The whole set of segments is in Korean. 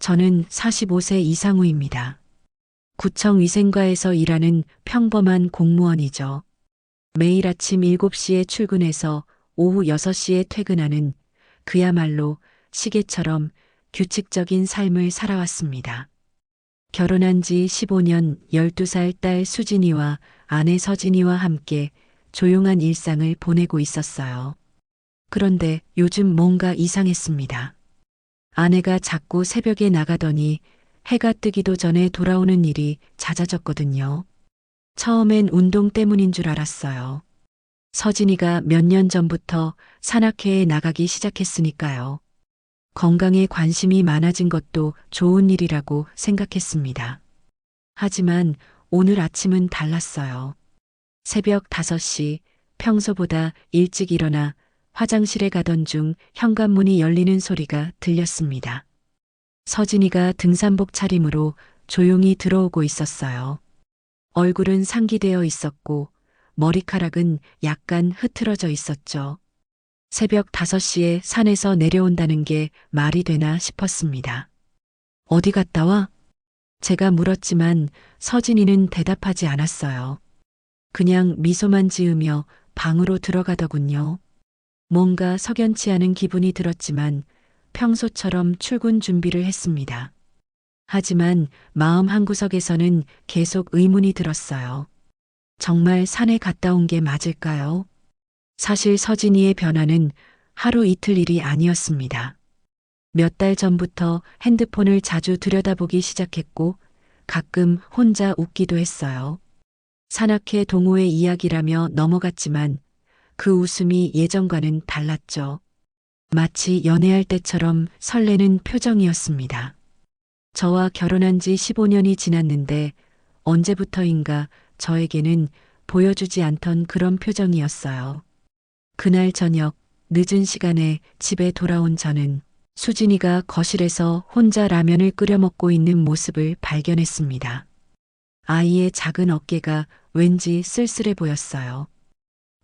저는 45세 이상우입니다. 구청 위생과에서 일하는 평범한 공무원이죠. 매일 아침 7시에 출근해서 오후 6시에 퇴근하는 그야말로 시계처럼 규칙적인 삶을 살아왔습니다. 결혼한 지 15년 12살 딸 수진이와 아내 서진이와 함께 조용한 일상을 보내고 있었어요. 그런데 요즘 뭔가 이상했습니다. 아내가 자꾸 새벽에 나가더니 해가 뜨기도 전에 돌아오는 일이 잦아졌거든요. 처음엔 운동 때문인 줄 알았어요. 서진이가 몇 년 전부터 산악회에 나가기 시작했으니까요. 건강에 관심이 많아진 것도 좋은 일이라고 생각했습니다. 하지만 오늘 아침은 달랐어요. 새벽 5시 평소보다 일찍 일어나 화장실에 가던 중 현관문이 열리는 소리가 들렸습니다. 서진이가 등산복 차림으로 조용히 들어오고 있었어요. 얼굴은 상기되어 있었고 머리카락은 약간 흐트러져 있었죠. 새벽 5시에 산에서 내려온다는 게 말이 되나 싶었습니다. 어디 갔다 와? 제가 물었지만 서진이는 대답하지 않았어요. 그냥 미소만 지으며 방으로 들어가더군요. 뭔가 석연치 않은 기분이 들었지만 평소처럼 출근 준비를 했습니다. 하지만 마음 한구석에서는 계속 의문이 들었어요. 정말 산에 갔다 온 게 맞을까요? 사실 서진이의 변화는 하루 이틀 일이 아니었습니다. 몇 달 전부터 핸드폰을 자주 들여다보기 시작했고 가끔 혼자 웃기도 했어요. 산악회 동호회 이야기라며 넘어갔지만 그 웃음이 예전과는 달랐죠. 마치 연애할 때처럼 설레는 표정이었습니다. 저와 결혼한 지 15년이 지났는데 언제부터인가 저에게는 보여주지 않던 그런 표정이었어요. 그날 저녁 늦은 시간에 집에 돌아온 저는 수진이가 거실에서 혼자 라면을 끓여 먹고 있는 모습을 발견했습니다. 아이의 작은 어깨가 왠지 쓸쓸해 보였어요.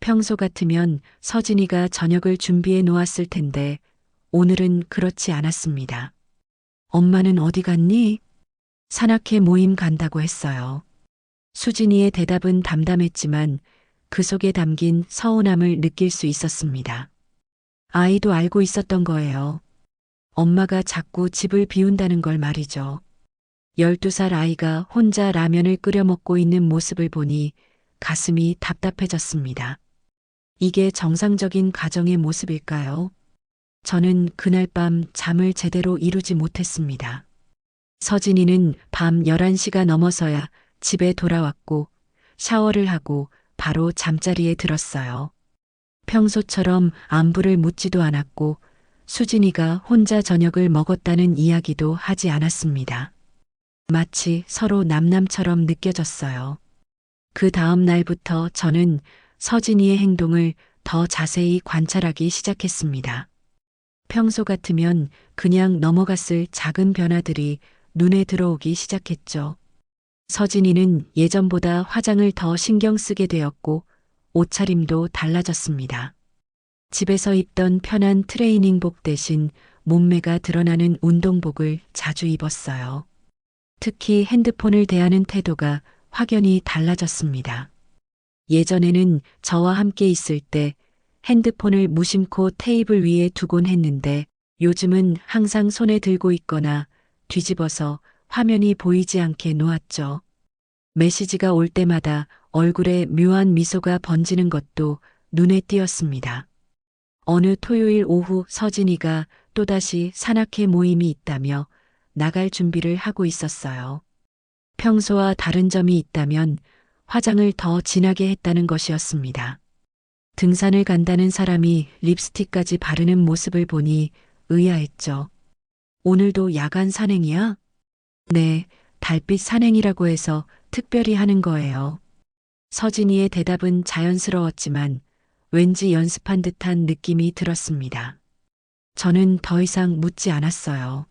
평소 같으면 서진이가 저녁을 준비해 놓았을 텐데 오늘은 그렇지 않았습니다. 엄마는 어디 갔니? 산악회 모임 간다고 했어요. 수진이의 대답은 담담했지만 그 속에 담긴 서운함을 느낄 수 있었습니다. 아이도 알고 있었던 거예요. 엄마가 자꾸 집을 비운다는 걸 말이죠. 12살 아이가 혼자 라면을 끓여 먹고 있는 모습을 보니 가슴이 답답해졌습니다. 이게 정상적인 가정의 모습일까요? 저는 그날 밤 잠을 제대로 이루지 못했습니다. 서진이는 밤 11시가 넘어서야 집에 돌아왔고 샤워를 하고 바로 잠자리에 들었어요. 평소처럼 안부를 묻지도 않았고 수진이가 혼자 저녁을 먹었다는 이야기도 하지 않았습니다. 마치 서로 남남처럼 느껴졌어요. 그 다음 날부터 저는 서진이의 행동을 더 자세히 관찰하기 시작했습니다. 평소 같으면 그냥 넘어갔을 작은 변화들이 눈에 들어오기 시작했죠. 서진이는 예전보다 화장을 더 신경 쓰게 되었고 옷차림도 달라졌습니다. 집에서 입던 편한 트레이닝복 대신 몸매가 드러나는 운동복을 자주 입었어요. 특히 핸드폰을 대하는 태도가 확연히 달라졌습니다. 예전에는 저와 함께 있을 때 핸드폰을 무심코 테이블 위에 두곤 했는데 요즘은 항상 손에 들고 있거나 뒤집어서 화면이 보이지 않게 놓았죠. 메시지가 올 때마다 얼굴에 묘한 미소가 번지는 것도 눈에 띄었습니다. 어느 토요일 오후 서진이가 또다시 산악회 모임이 있다며 나갈 준비를 하고 있었어요. 평소와 다른 점이 있다면 화장을 더 진하게 했다는 것이었습니다. 등산을 간다는 사람이 립스틱까지 바르는 모습을 보니 의아했죠. 오늘도 야간 산행이야? 네, 달빛 산행이라고 해서 특별히 하는 거예요. 서진이의 대답은 자연스러웠지만 왠지 연습한 듯한 느낌이 들었습니다. 저는 더 이상 묻지 않았어요.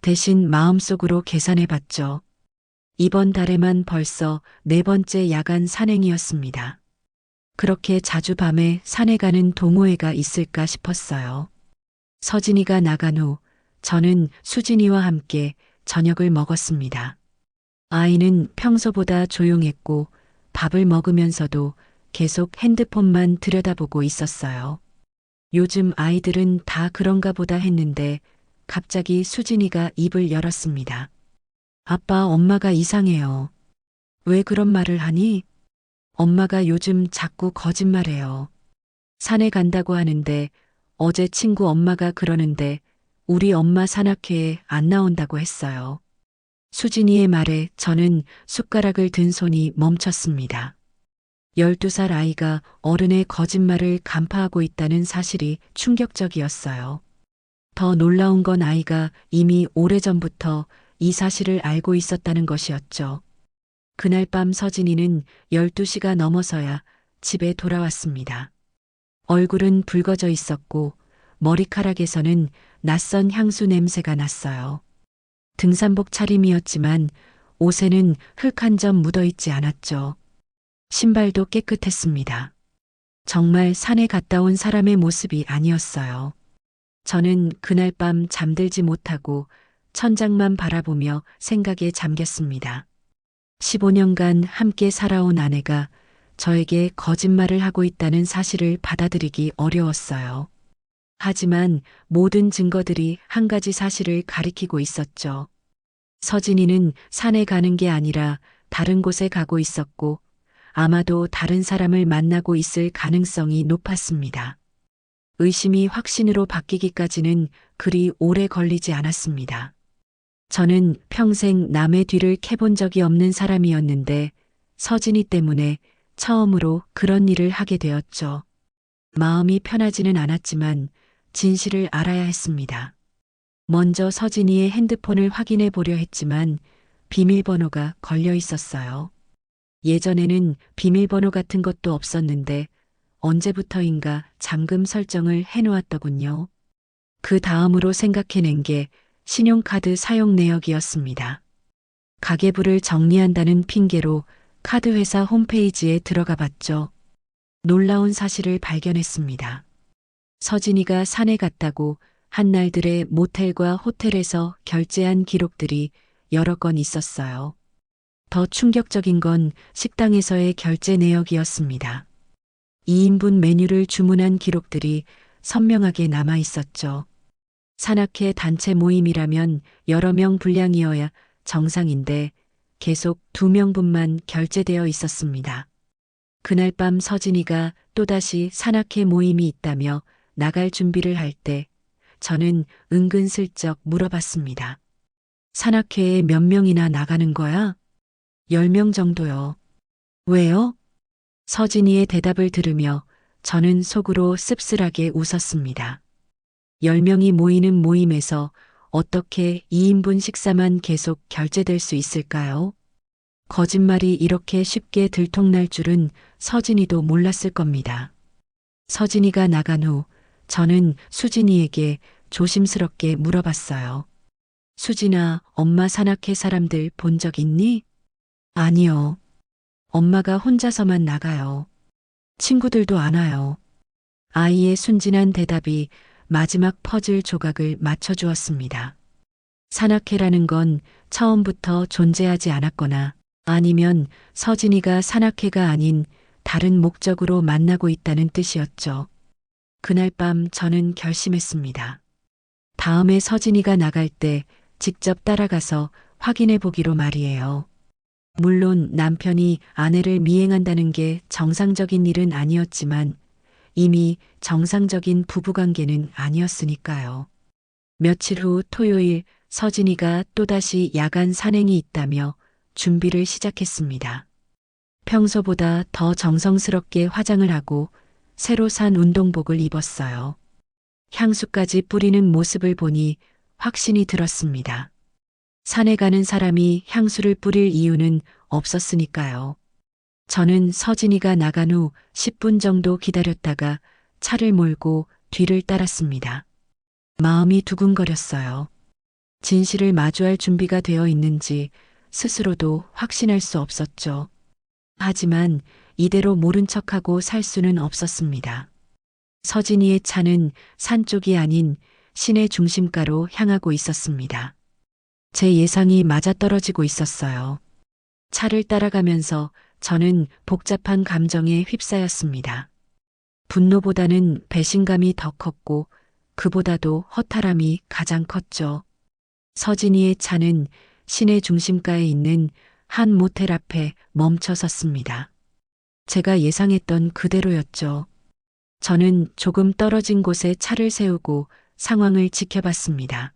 대신 마음속으로 계산해 봤죠. 이번 달에만 벌써 4번째 야간 산행이었습니다. 그렇게 자주 밤에 산에 가는 동호회가 있을까 싶었어요. 서진이가 나간 후 저는 수진이와 함께 저녁을 먹었습니다. 아이는 평소보다 조용했고 밥을 먹으면서도 계속 핸드폰만 들여다보고 있었어요. 요즘 아이들은 다 그런가 보다 했는데 갑자기 수진이가 입을 열었습니다. 아빠, 엄마가 이상해요. 왜 그런 말을 하니? 엄마가 요즘 자꾸 거짓말해요. 산에 간다고 하는데 어제 친구 엄마가 그러는데 우리 엄마 산악회에 안 나온다고 했어요. 수진이의 말에 저는 숟가락을 든 손이 멈췄습니다. 12살 아이가 어른의 거짓말을 간파하고 있다는 사실이 충격적이었어요. 더 놀라운 건 아이가 이미 오래전부터 이 사실을 알고 있었다는 것이었죠. 그날 밤 서진이는 12시가 넘어서야 집에 돌아왔습니다. 얼굴은 붉어져 있었고 머리카락에서는 낯선 향수 냄새가 났어요. 등산복 차림이었지만 옷에는 흙 한 점 묻어 있지 않았죠. 신발도 깨끗했습니다. 정말 산에 갔다 온 사람의 모습이 아니었어요. 저는 그날 밤 잠들지 못하고 천장만 바라보며 생각에 잠겼습니다. 15년간 함께 살아온 아내가 저에게 거짓말을 하고 있다는 사실을 받아들이기 어려웠어요. 하지만 모든 증거들이 한 가지 사실을 가리키고 있었죠. 서진이는 산에 가는 게 아니라 다른 곳에 가고 있었고 아마도 다른 사람을 만나고 있을 가능성이 높았습니다. 의심이 확신으로 바뀌기까지는 그리 오래 걸리지 않았습니다. 저는 평생 남의 뒤를 캐본 적이 없는 사람이었는데 서진이 때문에 처음으로 그런 일을 하게 되었죠. 마음이 편하지는 않았지만 진실을 알아야 했습니다. 먼저 서진이의 핸드폰을 확인해 보려 했지만 비밀번호가 걸려 있었어요. 예전에는 비밀번호 같은 것도 없었는데 언제부터인가 잠금 설정을 해놓았더군요. 그 다음으로 생각해낸 게 신용카드 사용 내역이었습니다. 가계부를 정리한다는 핑계로 카드회사 홈페이지에 들어가 봤죠. 놀라운 사실을 발견했습니다. 서진이가 산에 갔다고 한 날들의 모텔과 호텔에서 결제한 기록들이 여러 건 있었어요. 더 충격적인 건 식당에서의 결제 내역이었습니다. 2인분 메뉴를 주문한 기록들이 선명하게 남아 있었죠. 산악회 단체 모임이라면 여러 명 분량이어야 정상인데 계속 2명분만 결제되어 있었습니다. 그날 밤 서진이가 또다시 산악회 모임이 있다며 나갈 준비를 할 때 저는 은근슬쩍 물어봤습니다. 산악회에 몇 명이나 나가는 거야? 10명 정도요. 왜요? 서진이의 대답을 들으며 저는 속으로 씁쓸하게 웃었습니다. 10명이 모이는 모임에서 어떻게 2인분 식사만 계속 결제될 수 있을까요? 거짓말이 이렇게 쉽게 들통날 줄은 서진이도 몰랐을 겁니다. 서진이가 나간 후 저는 수진이에게 조심스럽게 물어봤어요. 수진아, 엄마 산악회 사람들 본 적 있니? 아니요. 엄마가 혼자서만 나가요. 친구들도 안 와요. 아이의 순진한 대답이 마지막 퍼즐 조각을 맞춰주었습니다. 산악회라는 건 처음부터 존재하지 않았거나 아니면 서진이가 산악회가 아닌 다른 목적으로 만나고 있다는 뜻이었죠. 그날 밤 저는 결심했습니다. 다음에 서진이가 나갈 때 직접 따라가서 확인해 보기로 말이에요. 물론 남편이 아내를 미행한다는 게 정상적인 일은 아니었지만 이미 정상적인 부부관계는 아니었으니까요. 며칠 후 토요일 서진이가 또다시 야간 산행이 있다며 준비를 시작했습니다. 평소보다 더 정성스럽게 화장을 하고 새로 산 운동복을 입었어요. 향수까지 뿌리는 모습을 보니 확신이 들었습니다. 산에 가는 사람이 향수를 뿌릴 이유는 없었으니까요. 저는 서진이가 나간 후 10분 정도 기다렸다가 차를 몰고 뒤를 따랐습니다. 마음이 두근거렸어요. 진실을 마주할 준비가 되어 있는지 스스로도 확신할 수 없었죠. 하지만 이대로 모른 척하고 살 수는 없었습니다. 서진이의 차는 산 쪽이 아닌 시내 중심가로 향하고 있었습니다. 제 예상이 맞아떨어지고 있었어요. 차를 따라가면서 저는 복잡한 감정에 휩싸였습니다. 분노보다는 배신감이 더 컸고 그보다도 허탈함이 가장 컸죠. 서진이의 차는 시내 중심가에 있는 한 모텔 앞에 멈춰 섰습니다. 제가 예상했던 그대로였죠. 저는 조금 떨어진 곳에 차를 세우고 상황을 지켜봤습니다.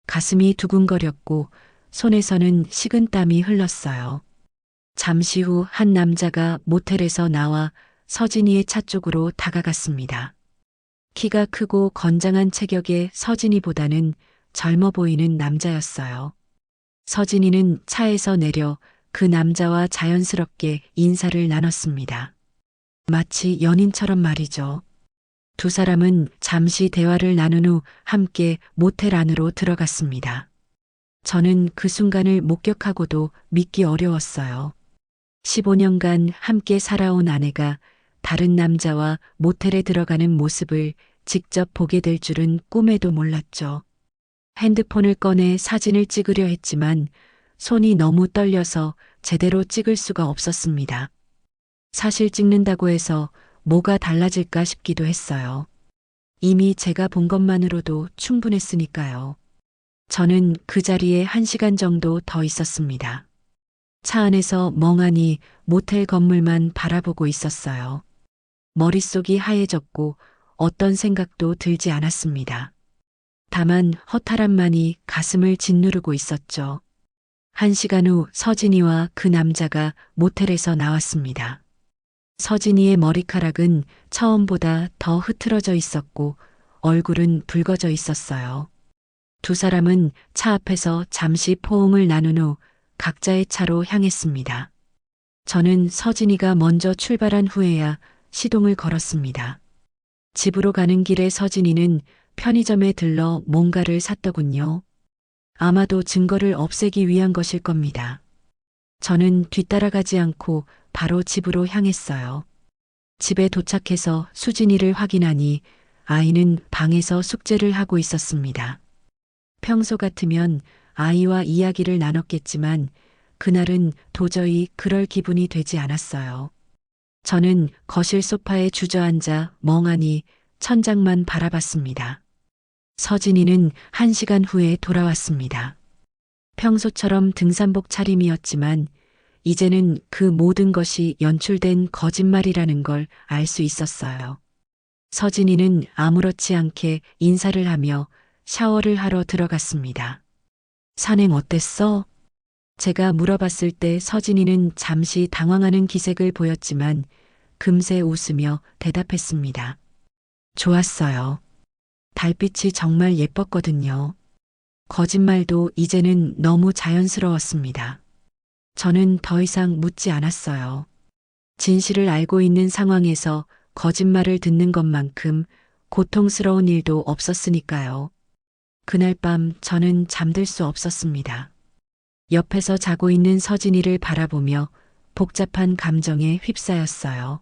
가슴이 두근거렸고 손에서는 식은땀이 흘렀어요. 잠시 후 한 남자가 모텔에서 나와 서진이의 차 쪽으로 다가갔습니다. 키가 크고 건장한 체격의 서진이보다는 젊어 보이는 남자였어요. 서진이는 차에서 내려 그 남자와 자연스럽게 인사를 나눴습니다. 마치 연인처럼 말이죠. 두 사람은 잠시 대화를 나눈 후 함께 모텔 안으로 들어갔습니다. 저는 그 순간을 목격하고도 믿기 어려웠어요. 15년간 함께 살아온 아내가 다른 남자와 모텔에 들어가는 모습을 직접 보게 될 줄은 꿈에도 몰랐죠. 핸드폰을 꺼내 사진을 찍으려 했지만 손이 너무 떨려서 제대로 찍을 수가 없었습니다. 사실 찍는다고 해서 뭐가 달라질까 싶기도 했어요. 이미 제가 본 것만으로도 충분했으니까요. 저는 그 자리에 1시간 정도 더 있었습니다. 차 안에서 멍하니 모텔 건물만 바라보고 있었어요. 머릿속이 하얘졌고 어떤 생각도 들지 않았습니다. 다만 허탈함만이 가슴을 짓누르고 있었죠. 1시간 후 서진이와 그 남자가 모텔에서 나왔습니다. 서진이의 머리카락은 처음보다 더 흐트러져 있었고 얼굴은 붉어져 있었어요. 두 사람은 차 앞에서 잠시 포옹을 나눈 후 각자의 차로 향했습니다. 저는 서진이가 먼저 출발한 후에야 시동을 걸었습니다. 집으로 가는 길에 서진이는 편의점에 들러 뭔가를 샀더군요. 아마도 증거를 없애기 위한 것일 겁니다. 저는 뒤따라가지 않고 바로 집으로 향했어요. 집에 도착해서 수진이를 확인하니 아이는 방에서 숙제를 하고 있었습니다. 평소 같으면 아이와 이야기를 나눴겠지만 그날은 도저히 그럴 기분이 되지 않았어요. 저는 거실 소파에 주저앉아 멍하니 천장만 바라봤습니다. 서진이는 1시간 후에 돌아왔습니다. 평소처럼 등산복 차림이었지만 이제는 그 모든 것이 연출된 거짓말이라는 걸 알 수 있었어요. 서진이는 아무렇지 않게 인사를 하며 샤워를 하러 들어갔습니다. 산행 어땠어? 제가 물어봤을 때 서진이는 잠시 당황하는 기색을 보였지만 금세 웃으며 대답했습니다. 좋았어요. 달빛이 정말 예뻤거든요. 거짓말도 이제는 너무 자연스러웠습니다. 저는 더 이상 묻지 않았어요. 진실을 알고 있는 상황에서 거짓말을 듣는 것만큼 고통스러운 일도 없었으니까요. 그날 밤 저는 잠들 수 없었습니다. 옆에서 자고 있는 서진이를 바라보며 복잡한 감정에 휩싸였어요.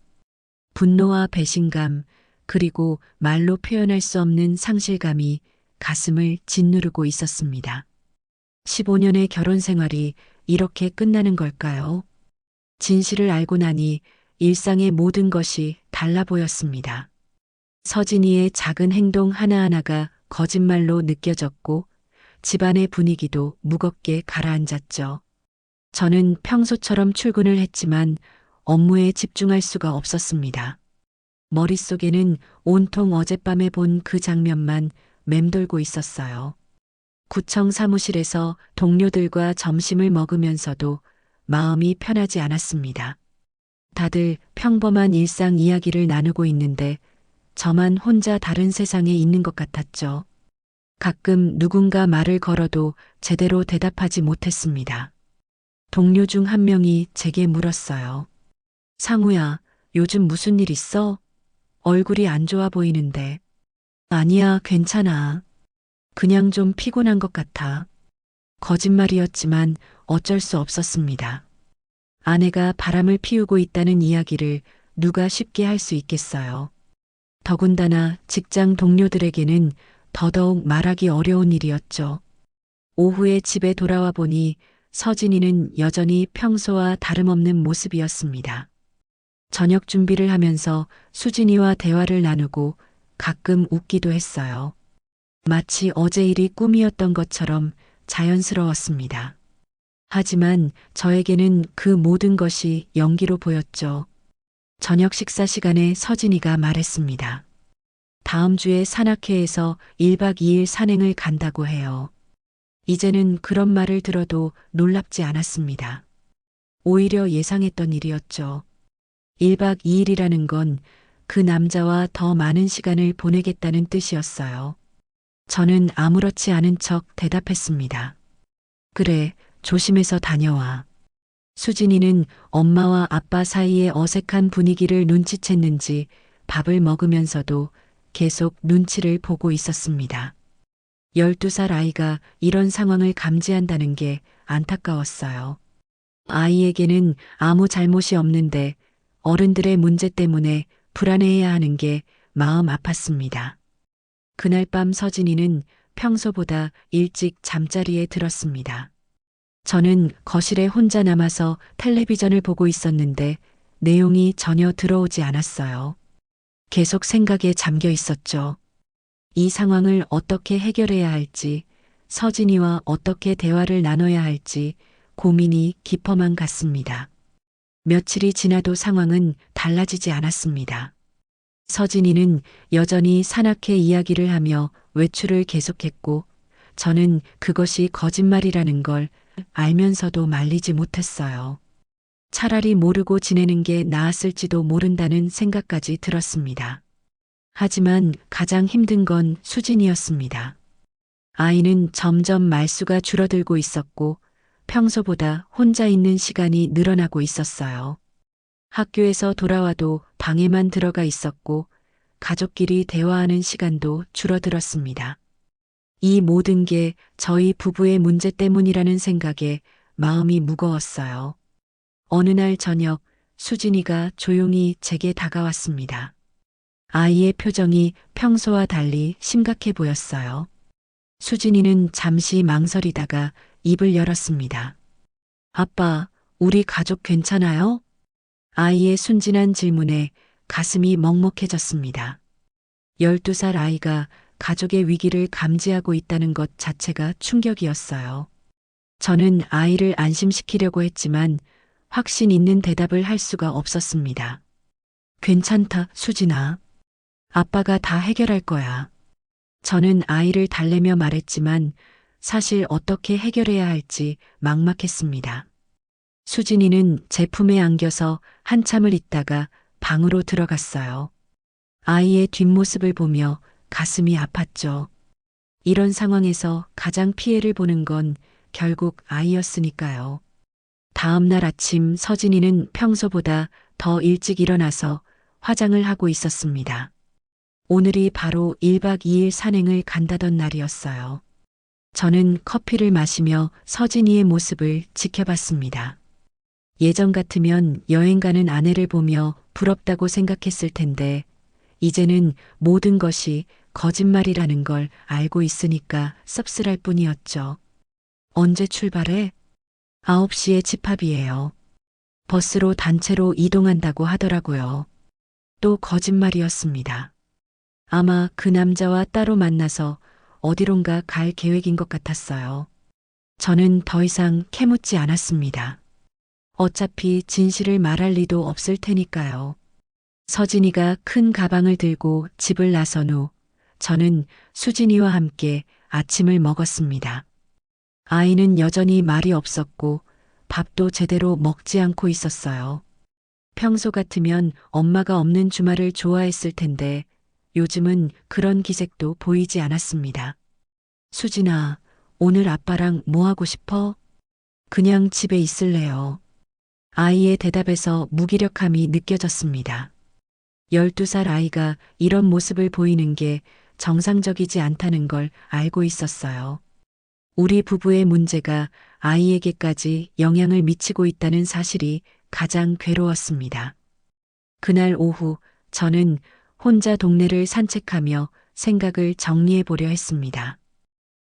분노와 배신감, 그리고 말로 표현할 수 없는 상실감이 가슴을 짓누르고 있었습니다. 15년의 결혼 생활이 이렇게 끝나는 걸까요? 진실을 알고 나니 일상의 모든 것이 달라 보였습니다. 서진이의 작은 행동 하나하나가 거짓말로 느껴졌고 집안의 분위기도 무겁게 가라앉았죠. 저는 평소처럼 출근을 했지만 업무에 집중할 수가 없었습니다. 머릿속에는 온통 어젯밤에 본 그 장면만 맴돌고 있었어요. 구청 사무실에서 동료들과 점심을 먹으면서도 마음이 편하지 않았습니다. 다들 평범한 일상 이야기를 나누고 있는데 저만 혼자 다른 세상에 있는 것 같았죠. 가끔 누군가 말을 걸어도 제대로 대답하지 못했습니다. 동료 중 한 명이 제게 물었어요. 상우야, 요즘 무슨 일 있어? 얼굴이 안 좋아 보이는데. 아니야, 괜찮아. 그냥 좀 피곤한 것 같아. 거짓말이었지만 어쩔 수 없었습니다. 아내가 바람을 피우고 있다는 이야기를 누가 쉽게 할 수 있겠어요. 더군다나 직장 동료들에게는 더더욱 말하기 어려운 일이었죠. 오후에 집에 돌아와 보니 서진이는 여전히 평소와 다름없는 모습이었습니다. 저녁 준비를 하면서 수진이와 대화를 나누고 가끔 웃기도 했어요. 마치 어제 일이 꿈이었던 것처럼 자연스러웠습니다. 하지만 저에게는 그 모든 것이 연기로 보였죠. 저녁 식사 시간에 서진이가 말했습니다. 다음 주에 산악회에서 1박 2일 산행을 간다고 해요. 이제는 그런 말을 들어도 놀랍지 않았습니다. 오히려 예상했던 일이었죠. 1박 2일이라는 건 그 남자와 더 많은 시간을 보내겠다는 뜻이었어요. 저는 아무렇지 않은 척 대답했습니다. 그래, 조심해서 다녀와. 수진이는 엄마와 아빠 사이의 어색한 분위기를 눈치챘는지 밥을 먹으면서도 계속 눈치를 보고 있었습니다. 12살 아이가 이런 상황을 감지한다는 게 안타까웠어요. 아이에게는 아무 잘못이 없는데 어른들의 문제 때문에 불안해해야 하는 게 마음 아팠습니다. 그날 밤 서진이는 평소보다 일찍 잠자리에 들었습니다. 저는 거실에 혼자 남아서 텔레비전을 보고 있었는데 내용이 전혀 들어오지 않았어요. 계속 생각에 잠겨 있었죠. 이 상황을 어떻게 해결해야 할지, 서진이와 어떻게 대화를 나눠야 할지 고민이 깊어만 갔습니다. 며칠이 지나도 상황은 달라지지 않았습니다. 서진이는 여전히 산악회 이야기를 하며 외출을 계속했고, 저는 그것이 거짓말이라는 걸 알면서도 말리지 못했어요. 차라리 모르고 지내는 게 나았을지도 모른다는 생각까지 들었습니다. 하지만 가장 힘든 건 수진이었습니다. 아이는 점점 말수가 줄어들고 있었고 평소보다 혼자 있는 시간이 늘어나고 있었어요. 학교에서 돌아와도 방에만 들어가 있었고 가족끼리 대화하는 시간도 줄어들었습니다. 이 모든 게 저희 부부의 문제 때문이라는 생각에 마음이 무거웠어요. 어느 날 저녁 수진이가 조용히 제게 다가왔습니다. 아이의 표정이 평소와 달리 심각해 보였어요. 수진이는 잠시 망설이다가 입을 열었습니다. 아빠, 우리 가족 괜찮아요? 아이의 순진한 질문에 가슴이 먹먹해졌습니다. 12살 아이가 가족의 위기를 감지하고 있다는 것 자체가 충격이었어요. 저는 아이를 안심시키려고 했지만 확신 있는 대답을 할 수가 없었습니다. 괜찮다, 수진아. 아빠가 다 해결할 거야. 저는 아이를 달래며 말했지만 사실 어떻게 해결해야 할지 막막했습니다. 수진이는 제품에 안겨서 한참을 있다가 방으로 들어갔어요. 아이의 뒷모습을 보며 가슴이 아팠죠. 이런 상황에서 가장 피해를 보는 건 결국 아이였으니까요. 다음 날 아침 서진이는 평소보다 더 일찍 일어나서 화장을 하고 있었습니다. 오늘이 바로 1박 2일 산행을 간다던 날이었어요. 저는 커피를 마시며 서진이의 모습을 지켜봤습니다. 예전 같으면 여행 가는 아내를 보며 부럽다고 생각했을 텐데 이제는 모든 것이 거짓말이라는 걸 알고 있으니까 씁쓸할 뿐이었죠. 언제 출발해? 9시에 집합이에요. 버스로 단체로 이동한다고 하더라고요. 또 거짓말이었습니다. 아마 그 남자와 따로 만나서 어디론가 갈 계획인 것 같았어요. 저는 더 이상 캐묻지 않았습니다. 어차피 진실을 말할 리도 없을 테니까요. 서진이가 큰 가방을 들고 집을 나선 후 저는 수진이와 함께 아침을 먹었습니다. 아이는 여전히 말이 없었고 밥도 제대로 먹지 않고 있었어요. 평소 같으면 엄마가 없는 주말을 좋아했을 텐데 요즘은 그런 기색도 보이지 않았습니다. 수진아, 오늘 아빠랑 뭐 하고 싶어? 그냥 집에 있을래요. 아이의 대답에서 무기력함이 느껴졌습니다. 12살 아이가 이런 모습을 보이는 게 정상적이지 않다는 걸 알고 있었어요. 우리 부부의 문제가 아이에게까지 영향을 미치고 있다는 사실이 가장 괴로웠습니다. 그날 오후 저는 혼자 동네를 산책하며 생각을 정리해 보려 했습니다.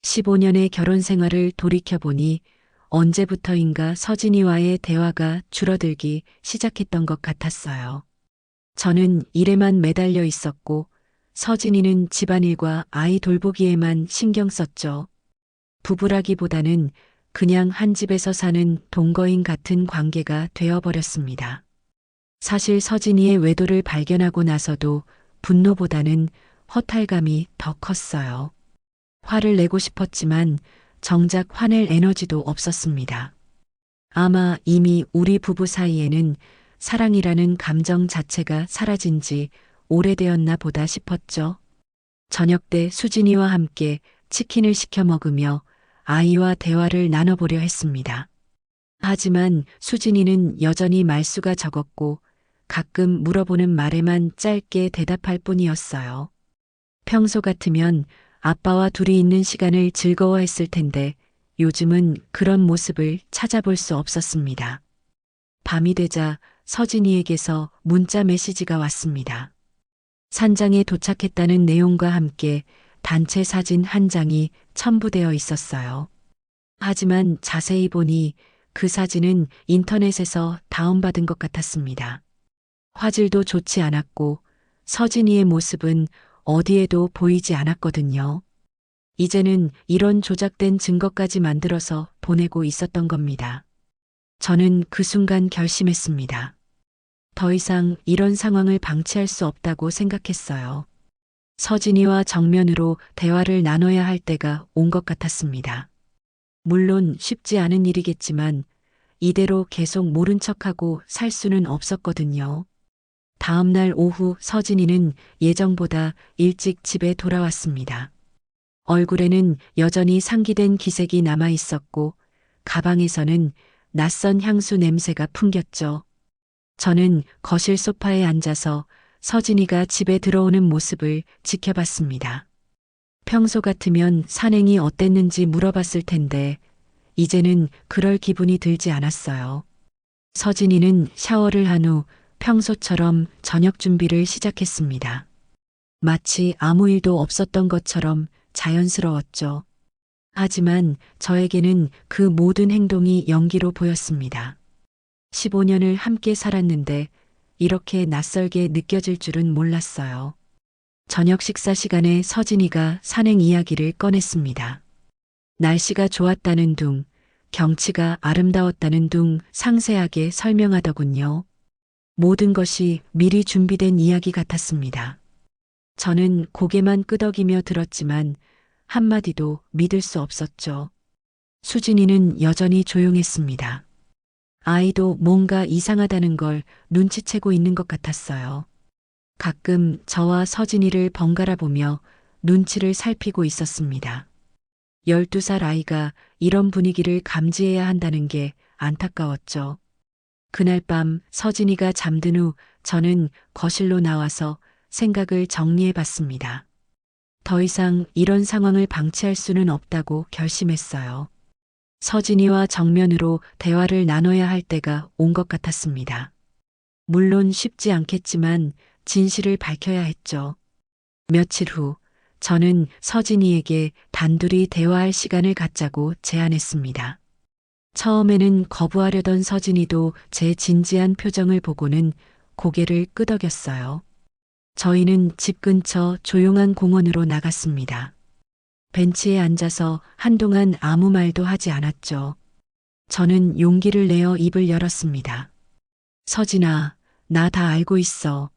15년의 결혼 생활을 돌이켜보니 언제부터인가 서진이와의 대화가 줄어들기 시작했던 것 같았어요. 저는 일에만 매달려 있었고 서진이는 집안일과 아이 돌보기에만 신경 썼죠. 부부라기보다는 그냥 한 집에서 사는 동거인 같은 관계가 되어버렸습니다. 사실 서진이의 외도를 발견하고 나서도 분노보다는 허탈감이 더 컸어요. 화를 내고 싶었지만 정작 화낼 에너지도 없었습니다. 아마 이미 우리 부부 사이에는 사랑이라는 감정 자체가 사라진 지 오래되었나 보다 싶었죠. 저녁 때 수진이와 함께 치킨을 시켜 먹으며 아이와 대화를 나눠보려 했습니다. 하지만 수진이는 여전히 말수가 적었고 가끔 물어보는 말에만 짧게 대답할 뿐이었어요. 평소 같으면 아빠와 둘이 있는 시간을 즐거워했을 텐데 요즘은 그런 모습을 찾아볼 수 없었습니다. 밤이 되자 서진이에게서 문자 메시지가 왔습니다. 산장에 도착했다는 내용과 함께 단체 사진 한 장이 첨부되어 있었어요. 하지만 자세히 보니 그 사진은 인터넷에서 다운받은 것 같았습니다. 화질도 좋지 않았고 서진이의 모습은 어디에도 보이지 않았거든요. 이제는 이런 조작된 증거까지 만들어서 보내고 있었던 겁니다. 저는 그 순간 결심했습니다. 더 이상 이런 상황을 방치할 수 없다고 생각했어요. 서진이와 정면으로 대화를 나눠야 할 때가 온 것 같았습니다. 물론 쉽지 않은 일이겠지만 이대로 계속 모른 척하고 살 수는 없었거든요. 다음 날 오후 서진이는 예정보다 일찍 집에 돌아왔습니다. 얼굴에는 여전히 상기된 기색이 남아 있었고 가방에서는 낯선 향수 냄새가 풍겼죠. 저는 거실 소파에 앉아서 서진이가 집에 들어오는 모습을 지켜봤습니다. 평소 같으면 산행이 어땠는지 물어봤을 텐데 이제는 그럴 기분이 들지 않았어요. 서진이는 샤워를 한 후 평소처럼 저녁 준비를 시작했습니다. 마치 아무 일도 없었던 것처럼 자연스러웠죠. 하지만 저에게는 그 모든 행동이 연기로 보였습니다. 15년을 함께 살았는데 이렇게 낯설게 느껴질 줄은 몰랐어요. 저녁 식사 시간에 서진이가 산행 이야기를 꺼냈습니다. 날씨가 좋았다는 둥, 경치가 아름다웠다는 둥 상세하게 설명하더군요. 모든 것이 미리 준비된 이야기 같았습니다. 저는 고개만 끄덕이며 들었지만 한마디도 믿을 수 없었죠. 수진이는 여전히 조용했습니다. 아이도 뭔가 이상하다는 걸 눈치채고 있는 것 같았어요. 가끔 저와 서진이를 번갈아 보며 눈치를 살피고 있었습니다. 12살 아이가 이런 분위기를 감지해야 한다는 게 안타까웠죠. 그날 밤 서진이가 잠든 후 저는 거실로 나와서 생각을 정리해 봤습니다. 더 이상 이런 상황을 방치할 수는 없다고 결심했어요. 서진이와 정면으로 대화를 나눠야 할 때가 온 것 같았습니다. 물론 쉽지 않겠지만 진실을 밝혀야 했죠. 며칠 후 저는 서진이에게 단둘이 대화할 시간을 갖자고 제안했습니다. 처음에는 거부하려던 서진이도 제 진지한 표정을 보고는 고개를 끄덕였어요. 저희는 집 근처 조용한 공원으로 나갔습니다. 벤치에 앉아서 한동안 아무 말도 하지 않았죠. 저는 용기를 내어 입을 열었습니다. 서진아, 나 다 알고 있어.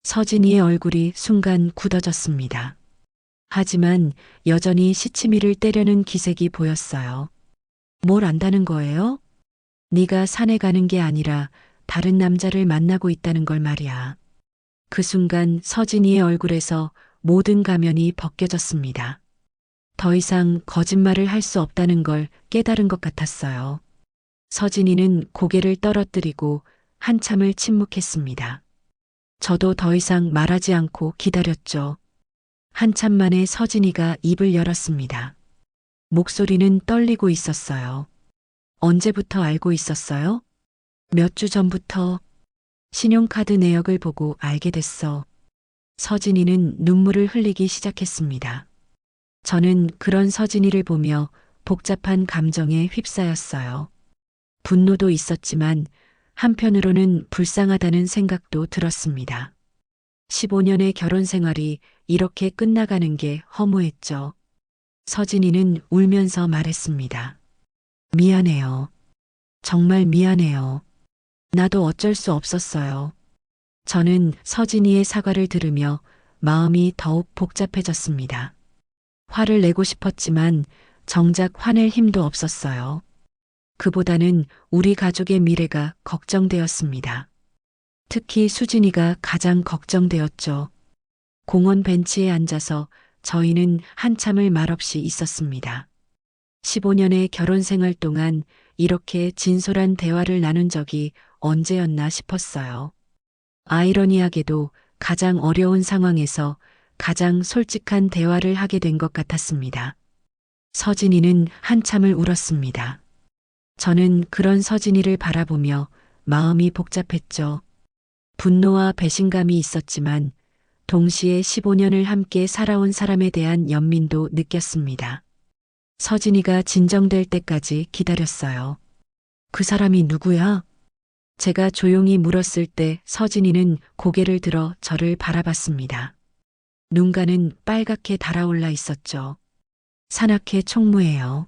서진이의 얼굴이 순간 굳어졌습니다. 하지만 여전히 시치미를 떼려는 기색이 보였어요. 뭘 안다는 거예요? 네가 산에 가는 게 아니라 다른 남자를 만나고 있다는 걸 말이야. 그 순간 서진이의 얼굴에서 모든 가면이 벗겨졌습니다. 더 이상 거짓말을 할 수 없다는 걸 깨달은 것 같았어요. 서진이는 고개를 떨어뜨리고 한참을 침묵했습니다. 저도 더 이상 말하지 않고 기다렸죠. 한참 만에 서진이가 입을 열었습니다. 목소리는 떨리고 있었어요. 언제부터 알고 있었어요? 몇 주 전부터 신용카드 내역을 보고 알게 됐어. 서진이는 눈물을 흘리기 시작했습니다. 저는 그런 서진이를 보며 복잡한 감정에 휩싸였어요. 분노도 있었지만 한편으로는 불쌍하다는 생각도 들었습니다. 15년의 결혼 생활이 이렇게 끝나가는 게 허무했죠. 서진이는 울면서 말했습니다. 미안해요. 정말 미안해요. 나도 어쩔 수 없었어요. 저는 서진이의 사과를 들으며 마음이 더욱 복잡해졌습니다. 화를 내고 싶었지만 정작 화낼 힘도 없었어요. 그보다는 우리 가족의 미래가 걱정되었습니다. 특히 수진이가 가장 걱정되었죠. 공원 벤치에 앉아서 저희는 한참을 말없이 있었습니다. 15년의 결혼 생활 동안 이렇게 진솔한 대화를 나눈 적이 언제였나 싶었어요. 아이러니하게도 가장 어려운 상황에서 가장 솔직한 대화를 하게 된 것 같았습니다. 서진이는 한참을 울었습니다. 저는 그런 서진이를 바라보며 마음이 복잡했죠. 분노와 배신감이 있었지만 동시에 15년을 함께 살아온 사람에 대한 연민도 느꼈습니다. 서진이가 진정될 때까지 기다렸어요. 그 사람이 누구야? 제가 조용히 물었을 때 서진이는 고개를 들어 저를 바라봤습니다. 눈가는 빨갛게 달아올라 있었죠. 산악회 총무예요.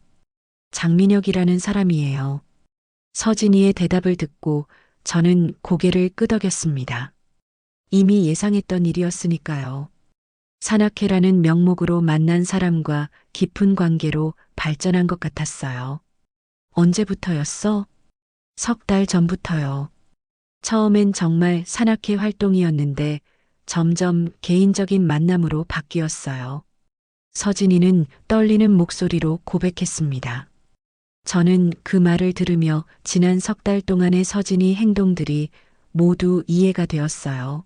장민혁이라는 사람이에요. 서진이의 대답을 듣고 저는 고개를 끄덕였습니다. 이미 예상했던 일이었으니까요. 산악회라는 명목으로 만난 사람과 깊은 관계로 발전한 것 같았어요. 언제부터였어? 3달 전부터요. 처음엔 정말 산악회 활동이었는데 점점 개인적인 만남으로 바뀌었어요. 서진이는 떨리는 목소리로 고백했습니다. 저는 그 말을 들으며 지난 3달 동안의 서진이 행동들이 모두 이해가 되었어요.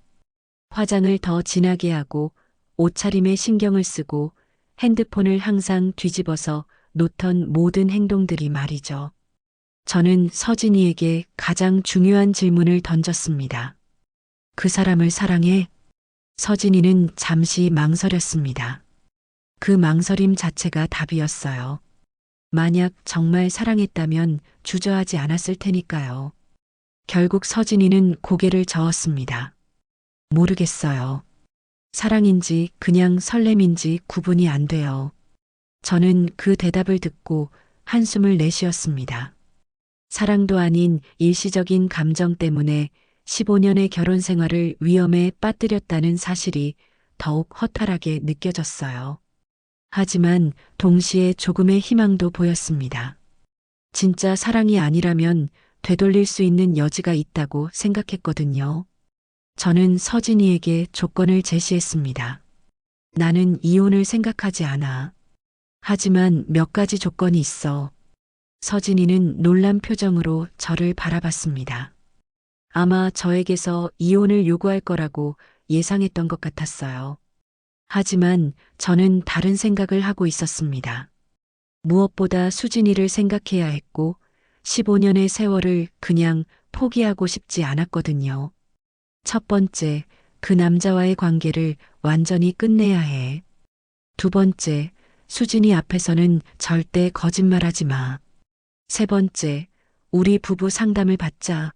화장을 더 진하게 하고 옷차림에 신경을 쓰고 핸드폰을 항상 뒤집어서 놓던 모든 행동들이 말이죠. 저는 서진이에게 가장 중요한 질문을 던졌습니다. 그 사람을 사랑해? 서진이는 잠시 망설였습니다. 그 망설임 자체가 답이었어요. 만약 정말 사랑했다면 주저하지 않았을 테니까요. 결국 서진이는 고개를 저었습니다. 모르겠어요. 사랑인지 그냥 설렘인지 구분이 안 돼요. 저는 그 대답을 듣고 한숨을 내쉬었습니다. 사랑도 아닌 일시적인 감정 때문에 15년의 결혼 생활을 위험에 빠뜨렸다는 사실이 더욱 허탈하게 느껴졌어요. 하지만 동시에 조금의 희망도 보였습니다. 진짜 사랑이 아니라면 되돌릴 수 있는 여지가 있다고 생각했거든요. 저는 서진이에게 조건을 제시했습니다. 나는 이혼을 생각하지 않아. 하지만 몇 가지 조건이 있어. 서진이는 놀란 표정으로 저를 바라봤습니다. 아마 저에게서 이혼을 요구할 거라고 예상했던 것 같았어요. 하지만 저는 다른 생각을 하고 있었습니다. 무엇보다 수진이를 생각해야 했고 15년의 세월을 그냥 포기하고 싶지 않았거든요. 첫 번째, 그 남자와의 관계를 완전히 끝내야 해. 두 번째, 수진이 앞에서는 절대 거짓말하지 마. 세 번째, 우리 부부 상담을 받자.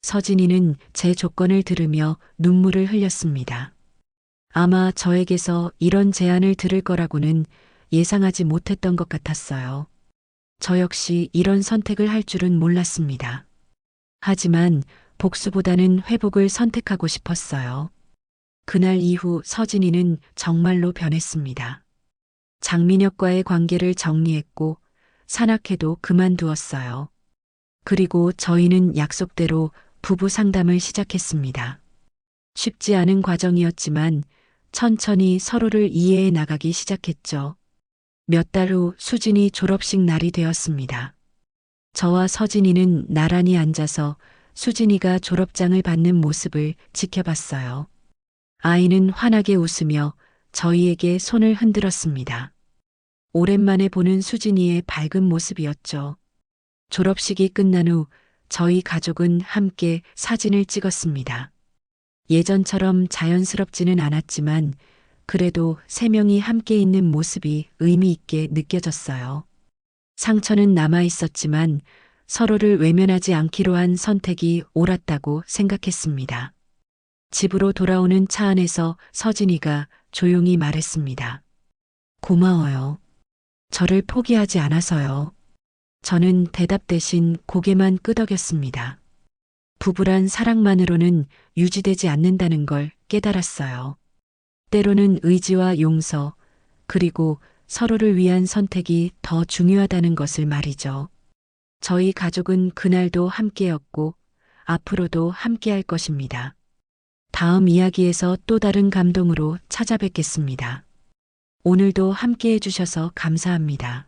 서진이는 제 조건을 들으며 눈물을 흘렸습니다. 아마 저에게서 이런 제안을 들을 거라고는 예상하지 못했던 것 같았어요. 저 역시 이런 선택을 할 줄은 몰랐습니다. 하지만 복수보다는 회복을 선택하고 싶었어요. 그날 이후 서진이는 정말로 변했습니다. 장민혁과의 관계를 정리했고 산악회도 그만두었어요. 그리고 저희는 약속대로 부부 상담을 시작했습니다. 쉽지 않은 과정이었지만 천천히 서로를 이해해 나가기 시작했죠. 몇 달 후 수진이 졸업식 날이 되었습니다. 저와 서진이는 나란히 앉아서 수진이가 졸업장을 받는 모습을 지켜봤어요. 아이는 환하게 웃으며 저희에게 손을 흔들었습니다. 오랜만에 보는 수진이의 밝은 모습이었죠. 졸업식이 끝난 후 저희 가족은 함께 사진을 찍었습니다. 예전처럼 자연스럽지는 않았지만 그래도 세 명이 함께 있는 모습이 의미 있게 느껴졌어요. 상처는 남아 있었지만 서로를 외면하지 않기로 한 선택이 옳았다고 생각했습니다. 집으로 돌아오는 차 안에서 서진이가 조용히 말했습니다. 고마워요. 저를 포기하지 않아서요. 저는 대답 대신 고개만 끄덕였습니다. 부부란 사랑만으로는 유지되지 않는다는 걸 깨달았어요. 때로는 의지와 용서, 그리고 서로를 위한 선택이 더 중요하다는 것을 말이죠. 저희 가족은 그날도 함께였고, 앞으로도 함께할 것입니다. 다음 이야기에서 또 다른 감동으로 찾아뵙겠습니다. 오늘도 함께 해주셔서 감사합니다.